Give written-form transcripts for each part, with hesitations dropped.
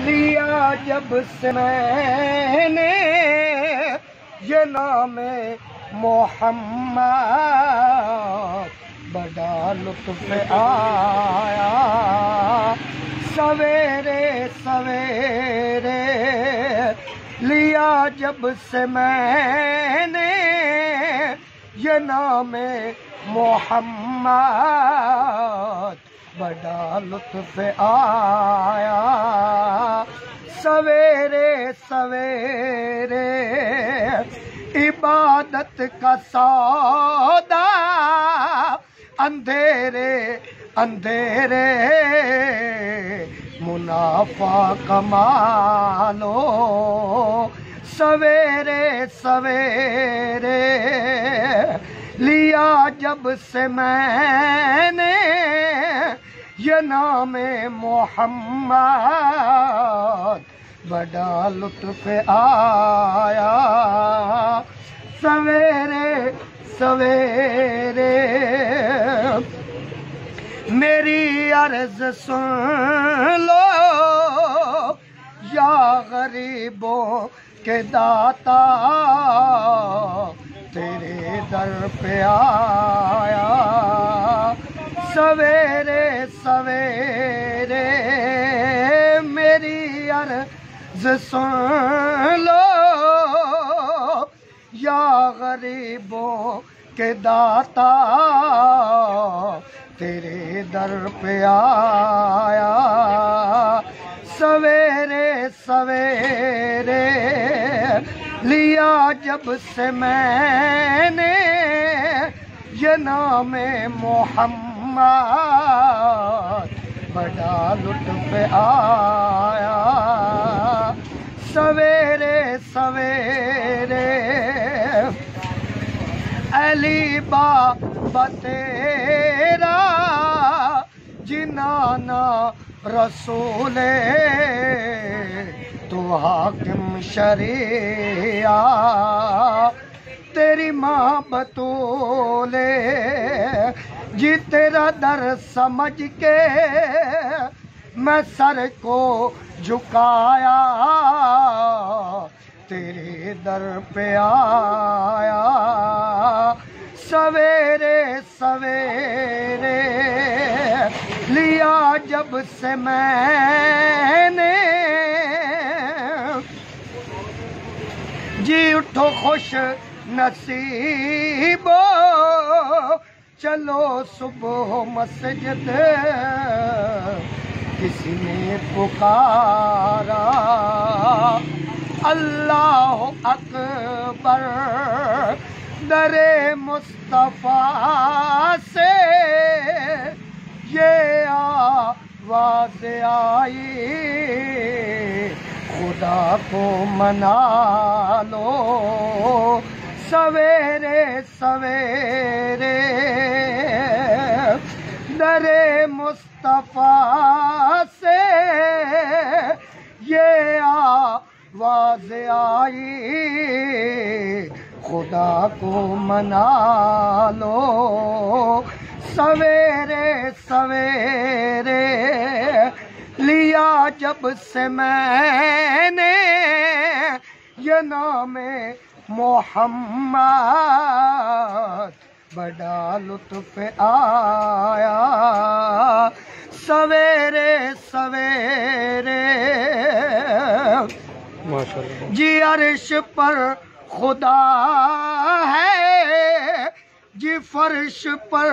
لیا جب سے میں نے یہ نام محمد بڑا لطف آیا سویرے سویرے لیا جب سے میں نے یہ نام محمد بڑا لطف آیا سویرے سویرے عبادت کا سودا اندھیرے اندھیرے منافع کما لو سویرے سویرے لیا جب سے میں نے یہ نام محمد بڑا لطف آیا سویرے سویرے میری عرض سن لو یا غریبوں کے داتا تیرے در پہ آیا سویرے سویرے میری عرض سن لو یا غریبوں کے داتا تیرے در پہ آیا سویرے سویرے لیا جب سے میں نے یہ نام محمد بڑا لطف آیا سویرے سویرے علی بابا تیرا جنانا رسول تو حاکم شریعہ تیری ماں بطول جی تیرا در سمجھ کے میں سر کو جھکایا تیرے در پہ آیا سویرے سویرے لیا جب سے میں نے جی اٹھو خوش نصیبو چلو صبح مسجد کسی نے پکارا اللہ اکبر در مصطفیٰ سے یہ آواز آئی خدا کو منا لو سویرے سویرے در مصطفیٰ سے یہ آواز آئی خدا کو منا لو سویرے سویرے لیا جب سے میں نے یہ نام محمد بڑا لطف آیا سویرے سویرے جی عرش پر خدا ہے جی فرش پر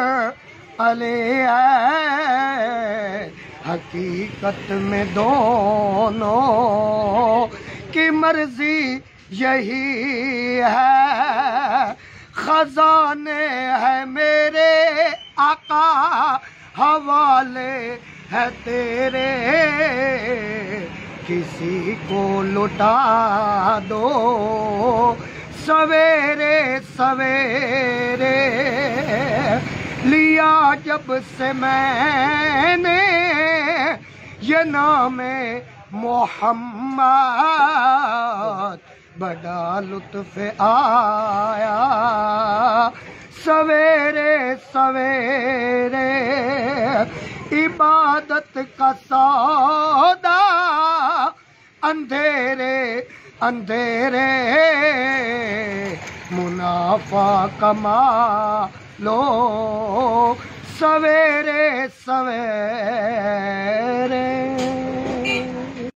علی ہے حقیقت میں دونوں کی مرضی یہی ہے خزانے ہے میرے آقا حوالے ہے تیرے کسی کو لٹا دو سویرے سویرے لیا جب سے میں نے یہ نام محمد بڑا لطف آیا سویرے سویرے عبادت کا سودا اندھیرے اندھیرے منافع کما لو سویرے سویرے